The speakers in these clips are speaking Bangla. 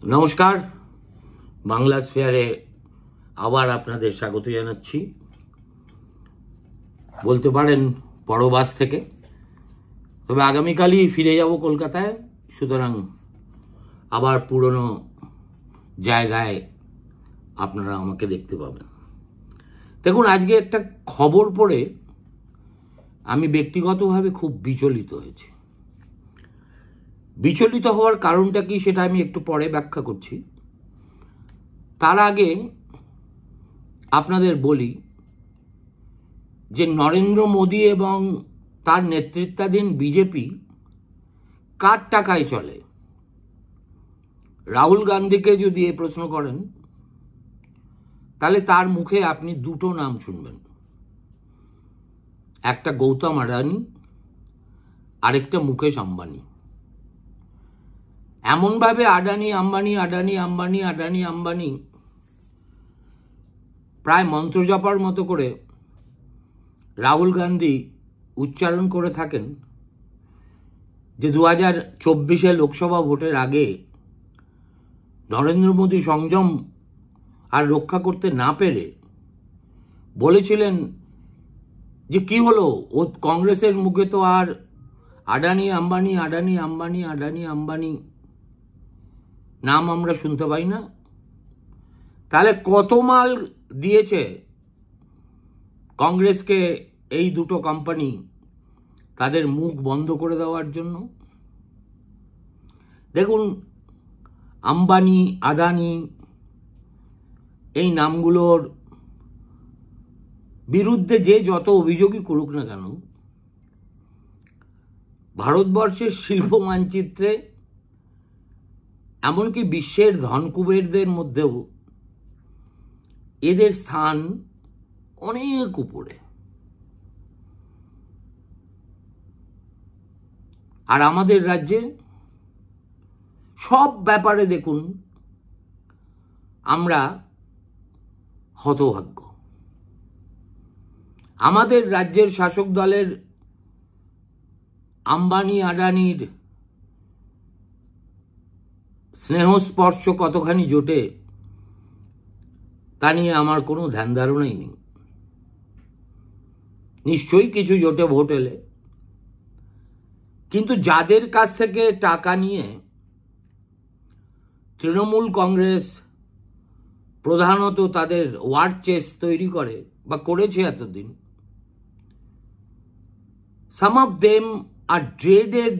নমস্কার, বাংলা স্ফেয়ারে আবার আপনাদের স্বাগত জানাচ্ছি। বলতে পারেন পরবাস থেকে, তবে আগামীকালই ফিরে যাব কলকাতায়। সুতরাং আবার পুরনো জায়গায় আপনারা আমাকে দেখতে পাবেন। দেখুন, আজকে একটা খবর পড়ে আমি ব্যক্তিগতভাবে খুব বিচলিত হয়েছি। বিচলিত হওয়ার কারণটা কি সেটা আমি একটু পরে ব্যাখ্যা করছি। তার আগে আপনাদের বলি যে নরেন্দ্র মোদী এবং তার নেতৃত্বাধীন বিজেপি কার টাকায় চলে। রাহুল গান্ধীকে যদি এ প্রশ্ন করেন তাহলে তার মুখে আপনি দুটো নাম শুনবেন, একটা গৌতম আদানি, আরেকটা মুকেশ আম্বানি। এমনভাবে আদানি আম্বানি আদানি আম্বানি আদানি আম্বানি প্রায় মন্ত্র জপার মতো করে রাহুল গান্ধী উচ্চারণ করে থাকেন যে 2024 লোকসভা ভোটের আগে নরেন্দ্র মোদী সংযম আর রক্ষা করতে না পেরে বলেছিলেন যে কি হলো, ও কংগ্রেসের মুখে তো আর আদানি আম্বানি আদানি আম্বানি আদানি আম্বানি নাম আমরা শুনতে পাই না। তাহলে কত মাল দিয়েছে কংগ্রেসকে এই দুটো কোম্পানি তাদের মুখ বন্ধ করে দেওয়ার জন্য। দেখুন, আম্বানি আদানি এই নামগুলোর বিরুদ্ধে যে যত অভিযোগই করুক না কেন, ভারতবর্ষের শিল্প মানচিত্রে এমনকি বিশ্বের ধনকুবেরদের মধ্যেও এদের স্থান অনেক উপরে। আর আমাদের রাজ্যে সব ব্যাপারে দেখুন আমরা হতভাগ্য। আমাদের রাজ্যের শাসক দলের আম্বানি আদানির স্নেহস্পর্শ কতখানি জোটে তা নিয়ে আমার কোনো ধ্যান ধারণাই নেই। নিশ্চয়ই কিছু জোটে ভোট এলে, কিন্তু যাদের কাছ থেকে টাকা নিয়ে তৃণমূল কংগ্রেস প্রধানত তাদের ওয়ার চেস্ট তৈরি করে বা করেছে এতদিন, some of them are dreaded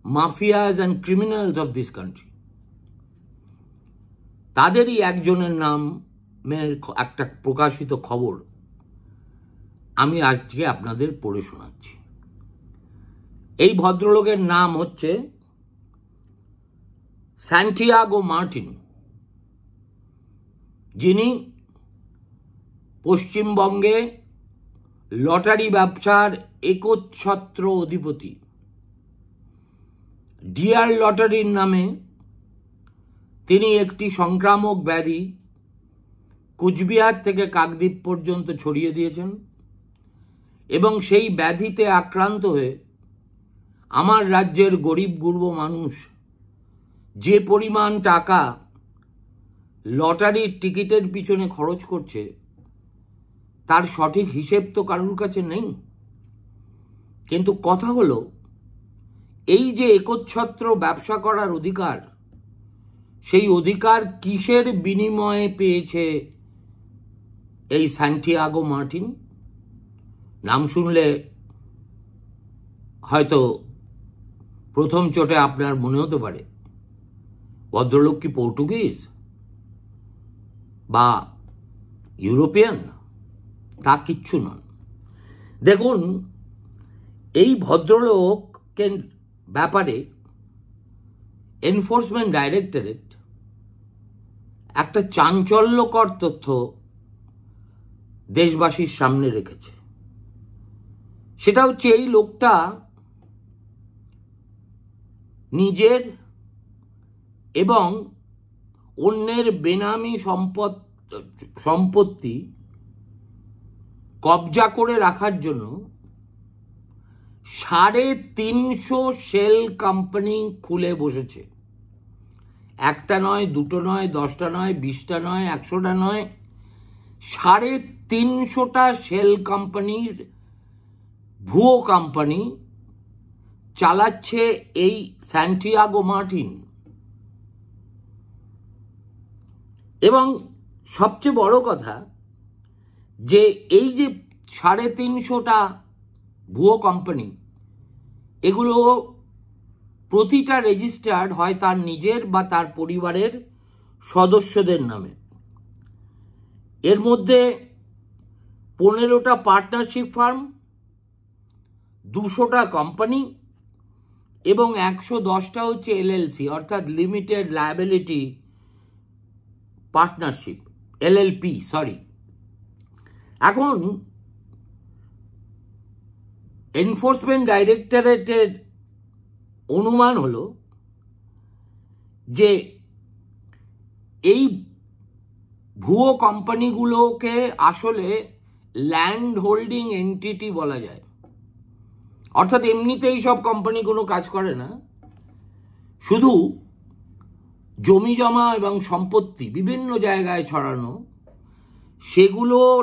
mafias and criminals of this country. তাদেরই একজনের নামের একটা প্রকাশিত খবর আমি আজকে আপনাদের পড়ে শোনাচ্ছি। এই ভদ্রলোকের নাম হচ্ছে স্যান্টিয়াগো মার্টিন, যিনি পশ্চিমবঙ্গে লটারি ব্যবসার একচ্ছত্র অধিপতি। ডিয়ার লটারির নামে তিনি একটি সংক্রামক ব্যাধি কুচবিহার থেকে কাকদ্বীপ পর্যন্ত ছড়িয়ে দিয়েছেন এবং সেই ব্যাধিতে আক্রান্ত হয়ে আমার রাজ্যের গরিব গুরব মানুষ যে পরিমাণ টাকা লটারির টিকিটের পিছনে খরচ করছে তার সঠিক হিসেব তো কারোর কাছে নেই। কিন্তু কথা হলো, এই যে একচ্ছত্র ব্যবসা করার অধিকার, সেই অধিকার কিসের বিনিময়ে পেয়েছে এই স্যান্টিয়াগো মার্টিন? নাম শুনলে হয়তো প্রথম চোটে আপনার মনে হতে পারে ভদ্রলোক কি পর্তুগিজ বা ইউরোপিয়ান? তা কিচ্ছু নন। দেখুন, এই ভদ্রলোকের ব্যাপারে এনফোর্সমেন্ট ডাইরেক্টরেট একটা চাঞ্চল্যকর তথ্য দেশবাসীর সামনে রেখেছে। সেটা হচ্ছে, এই লোকটা নিজের এবং অন্যের বেনামি সম্পত্তি কবজা করে রাখার জন্য 350 শেল কোম্পানি খুলে বসেছে। একটা নয়, দুটো নয়, 10টা নয়, 20টা নয়, 100টা নয়, 350টা শেল কোম্পানির ভুয়ো কোম্পানি চালাচ্ছে এই স্যান্টিয়াগো মার্টিন। এবং সবচেয়ে বড় কথা যে এই যে 350টা ভুয়ো কোম্পানি, এগুলো প্রতিটা রেজিস্টার্ড হয় তার নিজের বা তার পরিবারের সদস্যদের নামে। এর মধ্যে 15টা পার্টনারশিপ ফার্ম, 200টা কোম্পানি এবং 110টা হচ্ছে এলএলসি, অর্থাৎ limited liability partnership, LLP sorry. এখন এনফোর্সমেন্ট ডাইরেক্টরেটের অনুমান হলো যে এই ভুয়ো কোম্পানিগুলোকে আসলে ল্যান্ড হোল্ডিং এন্টিটি বলা যায়। অর্থাৎ এমনিতেই সব কোম্পানি কোনো কাজ করে না, শুধু জমি জমা এবং সম্পত্তি বিভিন্ন জায়গায় ছড়ানো, সেগুলোর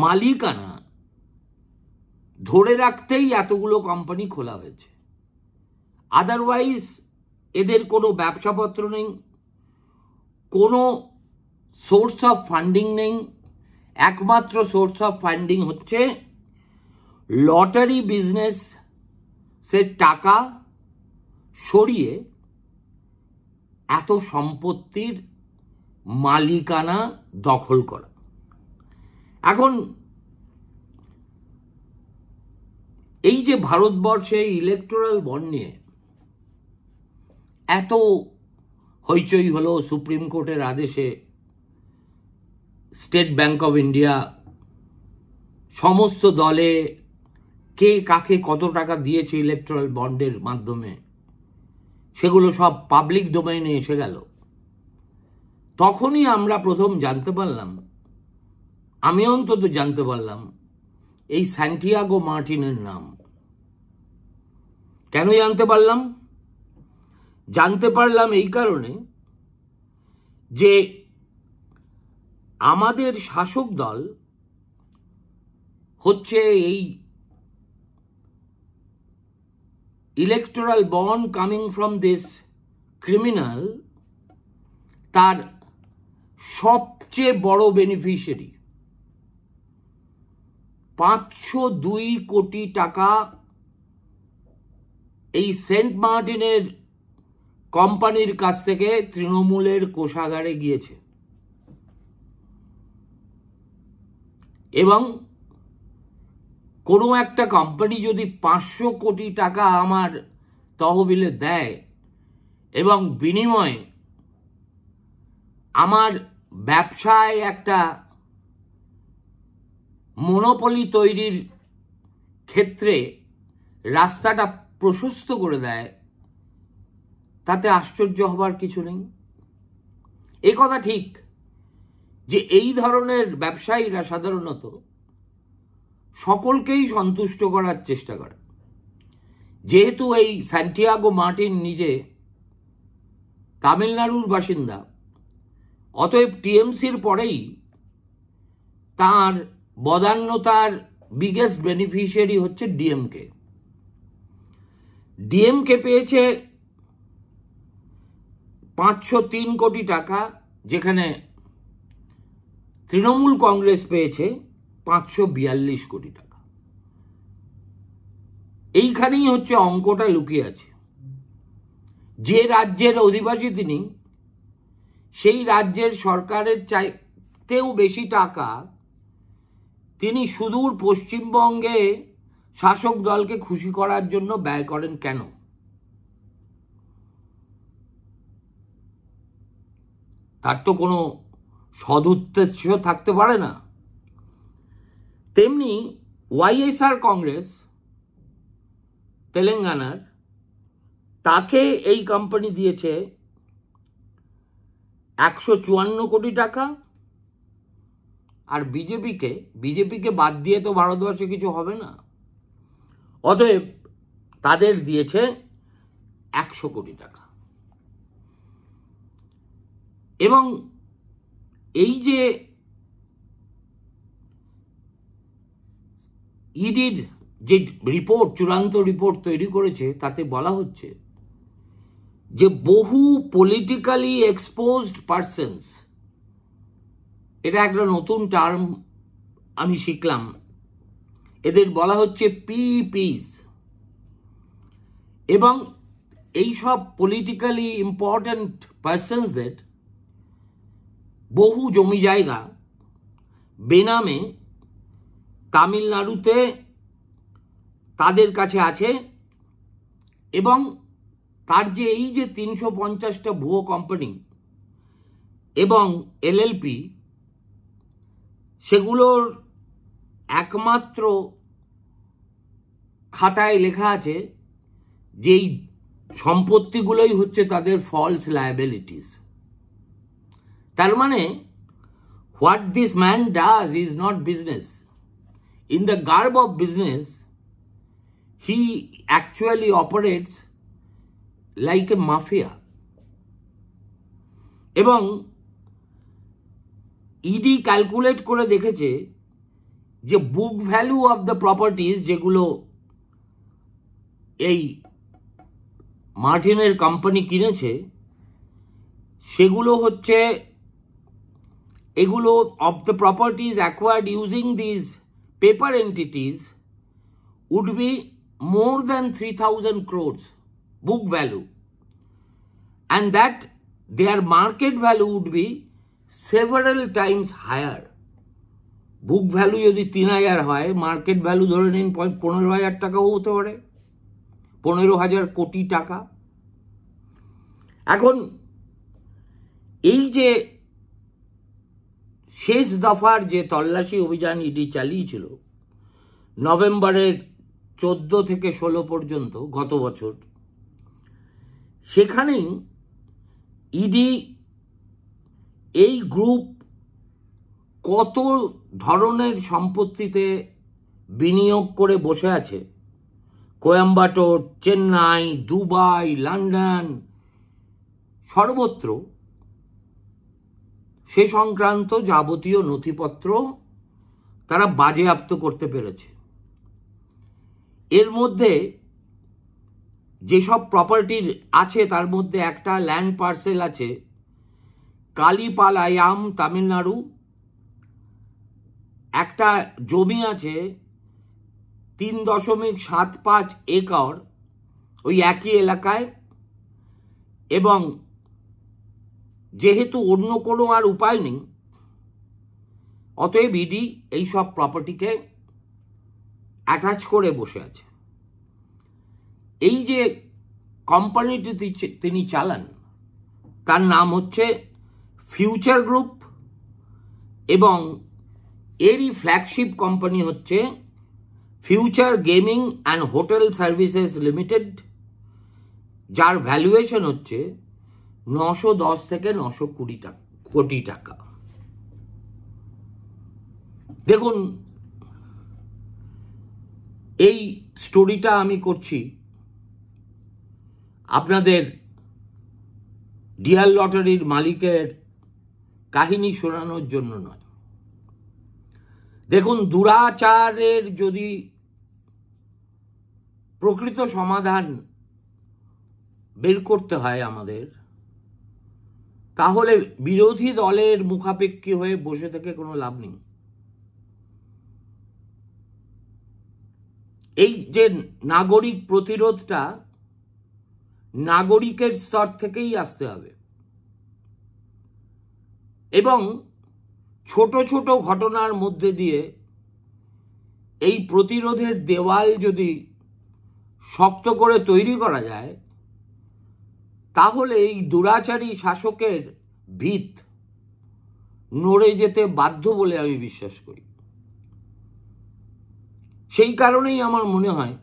মালিকানা ধরে রাখতেই এতগুলো কোম্পানি খোলা হয়েছে। আদারওয়াইজ এদের কোনো ব্যবসাপত্র নেই, কোনো সোর্স অফ ফান্ডিং নেই। একমাত্র সোর্স অফ ফান্ডিং হচ্ছে লটারি বিজনেসের টাকা সরিয়ে এত সম্পত্তির মালিকানা দখল করা। এখন এই যে ভারতবর্ষে ইলেকটোরাল বন্ড নিয়ে এত হইচই হলো, সুপ্রিম কোর্টের আদেশে স্টেট ব্যাংক অফ ইন্ডিয়া সমস্ত দলে কে কাকে কত টাকা দিয়েছে ইলেকটোরাল বন্ডের মাধ্যমে, সেগুলো সব পাবলিক ডোমেইনে এসে গেল। তখনই আমরা প্রথম জানতে পারলাম, আমি অন্তত জানতে পারলাম, এই স্যান্টিয়াগো মার্টিনের নাম। কেন জানতে পারলাম? জানতে পারলাম এই কারণে যে আমাদের শাসক দল হচ্ছে এই electoral bond coming from this criminal, তার সবচেয়ে বড় বেনিফিশিয়ারি। 502 কোটি টাকা এই সেন্ট মার্টিনের কোম্পানির কাছ থেকে তৃণমূলের কোষাগারে গিয়েছে। এবং কোনো একটা কোম্পানি যদি 500 কোটি টাকা আমার তহবিলে দেয় এবং বিনিময়ে আমার ব্যবসায় একটা মনোপলি তৈরির ক্ষেত্রে রাস্তাটা প্রশস্ত করে দেয়, তাতে আশ্চর্য হবার কিছু নেই। এ কথা ঠিক যে এই ধরনের ব্যবসায়ীরা সাধারণত সকলকেই সন্তুষ্ট করার চেষ্টা করে। যেহেতু এই স্যান্টিয়াগো মার্টিন নিজে তামিলনাড়ুর বাসিন্দা, অতএব টিএমসির পরেই তার বদান্যতার বিগেস্ট বেনিফিশিয়ারি হচ্ছে ডিএমকে। ডিএমকে পেয়েছে 503 কোটি টাকা, যেখানে তৃণমূল কংগ্রেস পেয়েছে 542 কোটি টাকা। এইখানেই হচ্ছে অঙ্কটা লুকিয়ে আছে। যে রাজ্যের অধিবাসী তিনি, সেই রাজ্যের সরকারের চাইতেও বেশি টাকা তিনি সুদূর পশ্চিমবঙ্গে শাসক দলকে খুশি করার জন্য ব্যয় করেন কেন? তার তো কোনো সদুদ্দেশ্য থাকতে পারে না। তেমনি ওয়াইএসআর কংগ্রেস তেলেঙ্গানার, তাকে এই কোম্পানি দিয়েছে 154 কোটি টাকা। আর বিজেপিকে বাদ দিয়ে তো ভারতবর্ষে কিছু হবে না, অতএব তাদের দিয়েছে 100 কোটি টাকা। এবং এই যে ইডির যে রিপোর্ট, চূড়ান্ত রিপোর্ট তৈরি করেছে, তাতে বলা হচ্ছে যে বহু পলিটিক্যালি এক্সপোজড পারসনস, এটা একটা নতুন টার্ম আমি শিখলাম, এদের বলা হচ্ছে পিপিস, এবং এই সব পলিটিক্যালি ইম্পর্ট্যান্ট পারসনসদের বহু জমি জায়গা বেনামে তামিলনাড়ুতে তাদের কাছে আছে, এবং তার যে এই যে 350টা ভুয়ো কোম্পানি এবং এলএলপি, সেগুলোর একমাত্র খাতায় লেখা আছে যে এই সম্পত্তিগুলোই হচ্ছে তাদের ফলস লায়াবিলিটিস। তার মানে what this man does is not business. In the garb of business he actually operates like a mafia. এবং ইডি ক্যালকুলেট করে দেখেছে যে book value of the properties যেগুলো এই মার্টিনের কোম্পানি কিনেছে, সেগুলো হচ্ছে, এগুলো of the properties acquired using these paper entities would be more than 3,000 crores book value, and that their market value would be several times higher. Book value যদি 3,000 হয়, মার্কেট ভ্যালু ধরে নিন 15,000 টাকাও হতে পারে, 15,000 কোটি টাকা। এখন এই যে শেষ দফার যে তল্লাশি অভিযান ইডি চালিয়েছিল নভেম্বরের 14 থেকে 16 পর্যন্ত গত বছর, সেখানেই ইডি এই গ্রুপ কত ধরনের সম্পত্তিতে বিনিয়োগ করে বসে আছে, কোয়েম্বাটোর, চেন্নাই, দুবাই, লন্ডন, সর্বত্র, সে সংক্রান্ত যাবতীয় নথিপত্র তারা বাজেয়াপ্ত করতে পেরেছে। এর মধ্যে যেসব প্রপার্টির আছে, তার মধ্যে একটা ল্যান্ড পার্সেল আছে কালিপালায়াম, তামিলনাড়ু, একটা জমি আছে 3.75 একর ওই একই এলাকায়, এবং যেহেতু অন্য কোনো আর উপায় নেই, অতএব ইডি এই সব প্রপার্টিকে অ্যাটাচ করে বসে আছে। এই যে কোম্পানিটি তিনি চালান, তার নাম হচ্ছে ফিউচার গ্রুপ, এবং এরই ফ্ল্যাগশিপ কোম্পানি হচ্ছে future gaming and hotel services limited, যার ভ্যালুয়েশন হচ্ছে 910 থেকে 920 কোটি টাকা। দেখুন, এই স্টোরিটা আমি করছি আপনাদের ডিয়ার লটারির মালিকের কাহিনী শোনানোর জন্য নয়। দেখুন, দুরাচারের যদি প্রকৃত সমাধান বের করতে হয় আমাদের, তাহলে বিরোধী দলের মুখাপেক্ষী হয়ে বসে থেকে কোনো লাভ নেই। এই যে নাগরিক প্রতিরোধটা নাগরিকের স্তর থেকেই আসতে হবে, এবং ছোট ছোট ঘটনার মধ্যে দিয়ে এই প্রতিরোধের দেওয়াল যদি শক্ত করে তৈরি করা যায়, তাহলে এই দুরাচারী শাসকের ভিত নড়ে যেতে বাধ্য বলে আমি বিশ্বাস করি। সেই কারণেই আমার মনে হয়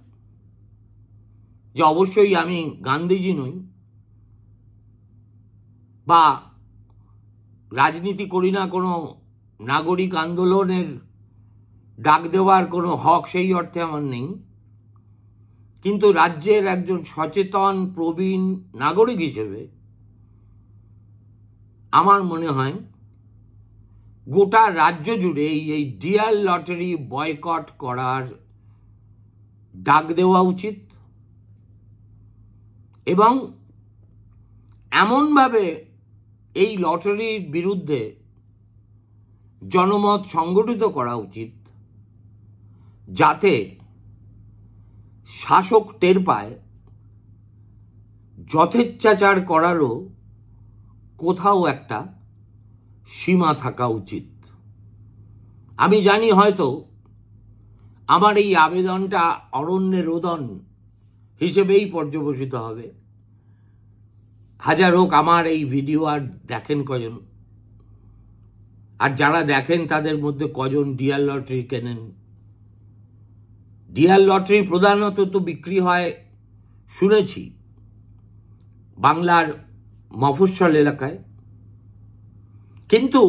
যে অবশ্যই আমি গান্ধীজি নই, বা রাজনীতি করি না, কোনো নাগরিক আন্দোলনের ডাক দেওয়ার কোনো হক সেই অর্থে আমার নেই, কিন্তু রাজ্যের একজন সচেতন প্রবীণ নাগরিক হিসেবে আমার মনে হয় গোটা রাজ্য জুড়ে এই ডিয়ার লটারি বয়কট করার ডাক দেওয়া উচিত এবং এমনভাবে এই লটারির বিরুদ্ধে জনমত সংগঠিত করা উচিত যাতে শাসক টের পায় যথেচ্ছাচার করারও কোথাও একটা সীমা থাকা উচিত। আমি জানি হয়তো আমার এই আবেদনটা অরণ্যে রোদন হিসেবেই পর্যবসিত হবে। হাজার হোক, আমার এই ভিডিও আর দেখেন কজন, আর যারা দেখেন তাদের মধ্যে কজন ডিয়ার লটারি কেনেন? ডিয়ার লটারি প্রধানত তো বিক্রি হয় শুনেছি বাংলার মফস্বল এলাকায়, কিন্তু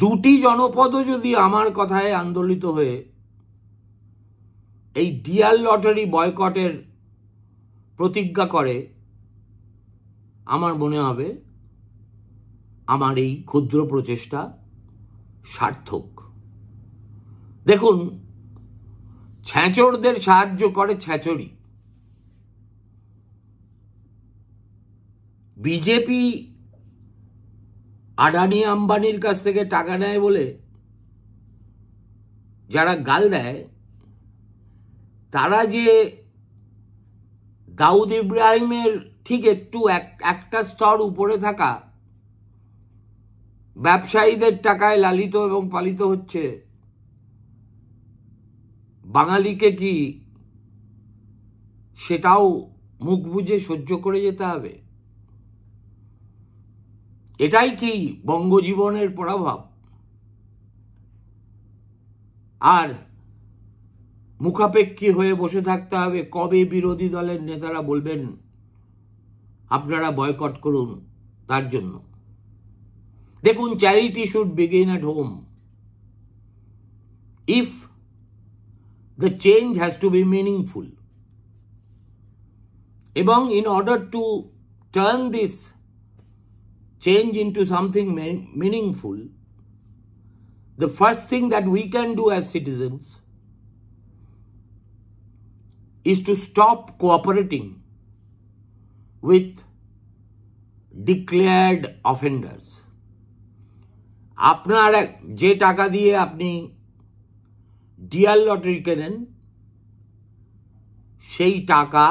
দুটি জনপদও যদি আমার কথায় আন্দোলিত হয়ে এই ডিয়ার লটারি বয়কটের প্রতিজ্ঞা করে, আমার মনে হবে আমার এই ক্ষুদ্র প্রচেষ্টা সার্থক। দেখুন, ছ্যাঁচড়দের সাহায্য করে ছ্যাঁচড়ি। বিজেপি আদানি আম্বানির কাছ থেকে টাকা নেয় বলে যারা গাল দেয়, তারা যে দাউদ ইব্রাহিমের ঠিক একটু একটা স্তর উপরে থাকা ব্যবসায়ীদের টাকায় লালিত এবং পালিত হচ্ছে, বাঙালিকে কি সেটাও মুখ বুজে সহ্য করে যেতে হবে? এটাই কি বঙ্গজীবনের প্রভাব? আর মুখাপেক্ষী হয়ে বসে থাকতে হবে কবে বিরোধী দলের নেতারা বলবেন আপনারা বয়কট করুন তার জন্য? দেখুন, charity should begin at home. If the change has to be meaningful, এবং in order to turn this change into something meaningful, the first thing that we can do as citizens is to stop cooperating with declared offenders. আপনার যে টাকা দিয়ে আপনি ডিয়ার লটারি কেনেন, সেই টাকা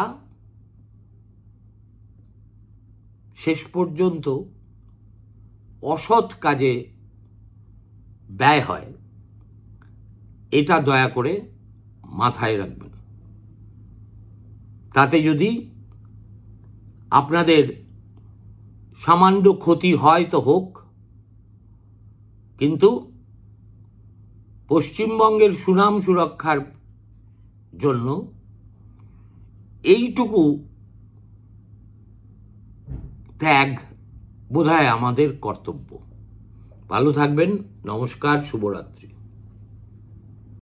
শেষ পর্যন্ত অসৎ কাজে ব্যয় হয়, এটা দয়া করে মাথায় রাখবেন। তাতে যদি আপনাদের সামান্য ক্ষতি হয় তো হোক, কিন্তু পশ্চিমবঙ্গের সুনাম সুরক্ষার জন্য এইটুকু ত্যাগ বোধহয় আমাদের কর্তব্য। ভালো থাকবেন। নমস্কার, শুভরাত্রি।